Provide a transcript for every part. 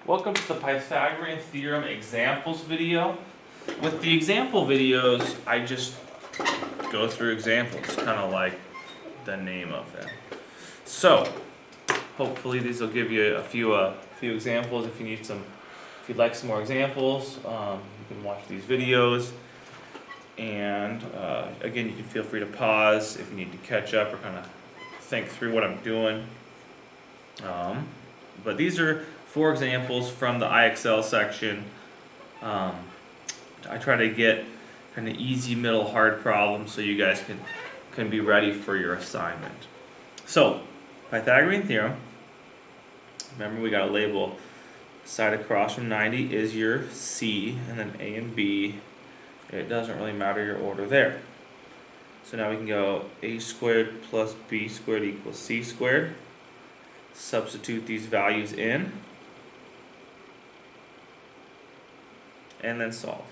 Welcome to the Pythagorean Theorem examples video. With the example videos, I just go through examples, kind of like the name of them. So, hopefully these will give you a few examples. If you'd like some more examples, you can watch these videos. And again, you can feel free to pause if you need to catch up or kind of think through what I'm doing. But these are 4 examples from the IXL section. I try to get kind of easy, middle, hard problems so you guys can be ready for your assignment. So, Pythagorean theorem. Remember, we got to label side across from 90 is your C, and then A and B. It doesn't really matter your order there. So now we can go A squared plus B squared equals C squared. Substitute these values in, and then solve.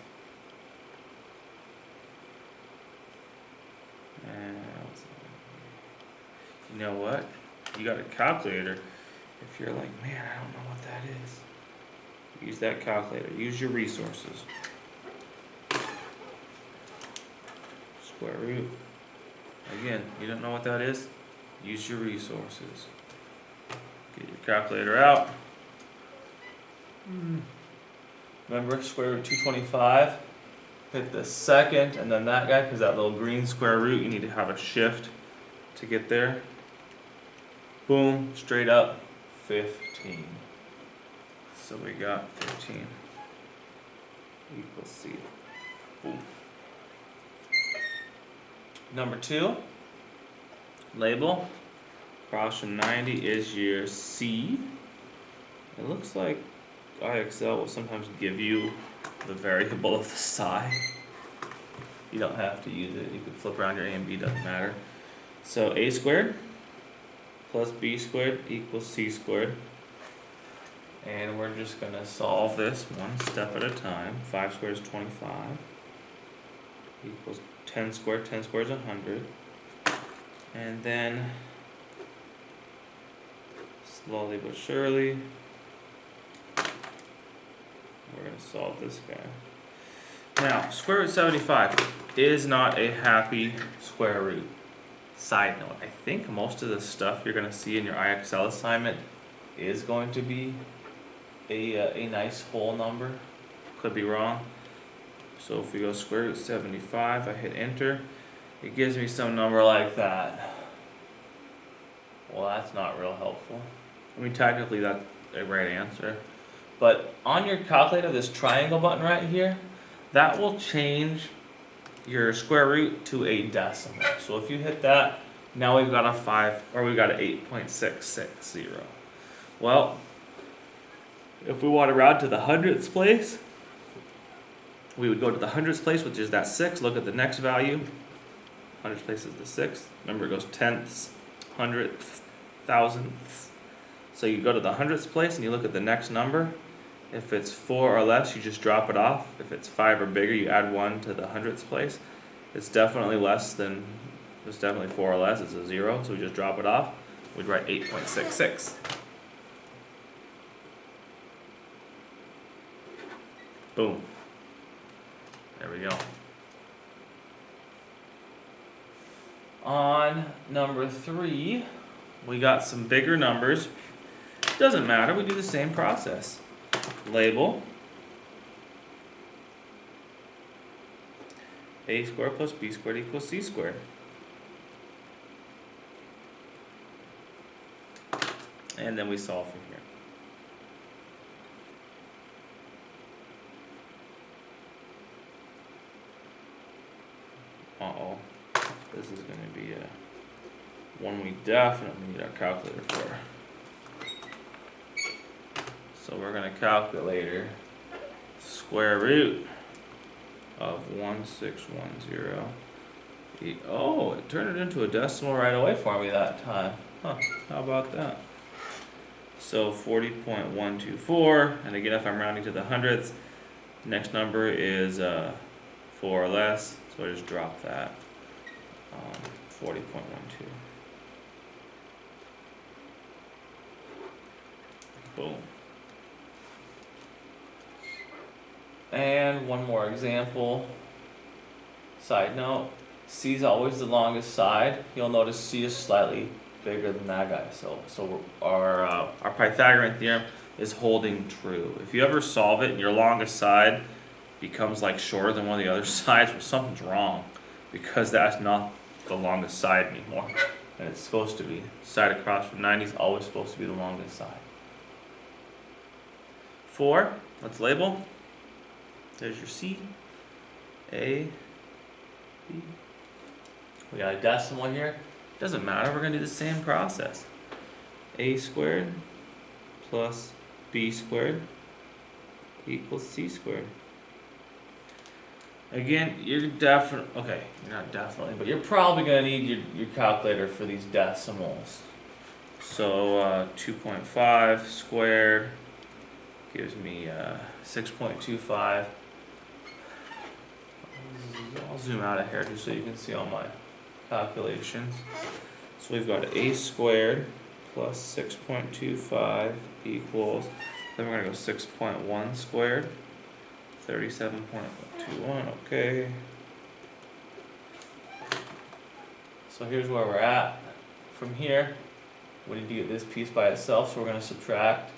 And you know what? You got a calculator. If you're like, man, I don't know what that is, use that calculator. Use your resources. Square root. Again, you don't know what that is? Use your resources. Get your calculator out. Remember, square root of 225. Hit the second and then that guy, because that little green square root, you need to have a shift to get there. Boom, straight up, 15. So we got 15 equals C. Boom. Number 2, label. Across from 90 is your C. It looks like IXL will sometimes give you the variable of the side. You don't have to use it. You can flip around your A and B, doesn't matter. So A squared plus B squared equals C squared. And we're just going to solve this one step at a time. 5 squared is 25 equals 10 squared. 10 squared is 100. And then slowly but surely, we're going to solve this guy. Now, square root 75 is not a happy square root. Side note, I think most of the stuff you're going to see in your IXL assignment is going to be a nice whole number. Could be wrong. So if we go square root 75, I hit enter, it gives me some number like that. Well, that's not real helpful. I mean, technically that's a right answer. But on your calculator, this triangle button right here, that will change your square root to a decimal. So if you hit that, now we've got a 5, or we've got an 8.660. Well, if we want to round to the hundredths place, we would go to the hundredths place, which is that 6. Look at the next value. Hundredths place is the 6. Remember, it goes tenths, hundredths, thousandths. So you go to the hundredths place and you look at the next number. If it's 4 or less, you just drop it off. If it's 5 or bigger, you add 1 to the hundredths place. It's definitely less than, it's definitely 4 or less, it's a 0, so we just drop it off. We'd write 8.66. Boom. There we go. On number 3, we got some bigger numbers. Doesn't matter, we do the same process. Label A squared plus B squared equals C squared. And then we solve from here. Uh-oh. This is going to be one we definitely need our calculator for. So we're going to calculator square root of 1610. Oh, it turned it into a decimal right away for me that time. Huh, how about that? So 40.124, and again, if I'm rounding to the hundredths, next number is 4 or less, so I just drop that. 40.12. Boom. And one more example. Side note, C is always the longest side. You'll notice C is slightly bigger than that guy. So our Pythagorean theorem is holding true. If you ever solve it and your longest side becomes like shorter than one of the other sides, well, something's wrong, because that's not the longest side anymore. And it's supposed to be. Side across from 90 is always supposed to be the longest side. 4, let's label. There's your C, A, B. We got a decimal here. Doesn't matter, we're going to do the same process. A squared plus B squared equals C squared. Again, you're not definitely, but you're probably going to need your calculator for these decimals. So 2.5 squared gives me 6.25. I'll zoom out of here just so you can see all my calculations. So we've got a squared plus 6.25 equals, then we're going to go 6.1 squared, 37.21, okay. So here's where we're at. From here, we need to get this piece by itself, so we're going to subtract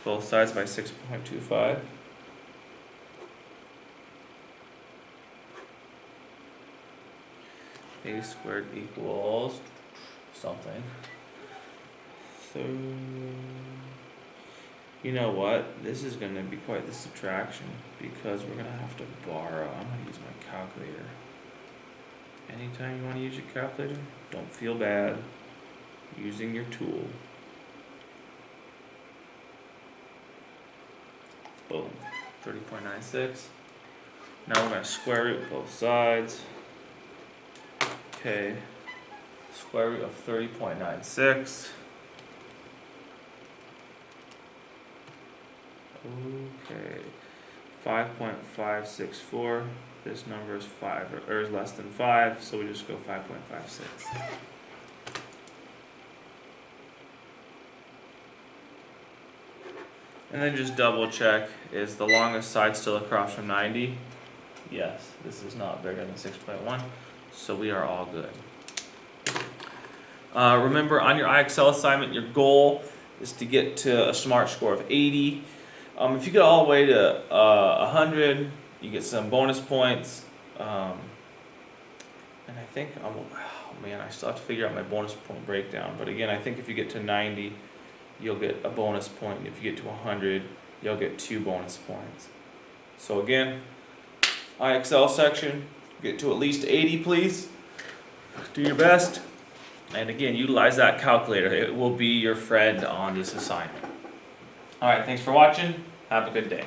both sides by 6.25. A squared equals something. So, you know what? This is going to be quite the subtraction, because we're going to have to borrow. I'm going to use my calculator. Anytime you want to use your calculator, don't feel bad using your tool. Boom. 30.96. Now we're going to square root both sides. Okay. Square root of 30.96. Okay. 5.564. This number is 5 or is less than 5, so we just go 5.56. And then just double check, is the longest side still across from 90? Yes, this is not bigger than 6.1, so we are all good. Remember, on your IXL assignment, your goal is to get to a SMART score of 80. If you get all the way to 100, you get some bonus points. And I think, oh man, I still have to figure out my bonus point breakdown. But again, I think if you get to 90, you'll get a bonus point. If you get to 100, you'll get 2 bonus points. So again, IXL section, get to at least 80, please. Do your best. And again, utilize that calculator. It will be your friend on this assignment. All right, thanks for watching. Have a good day.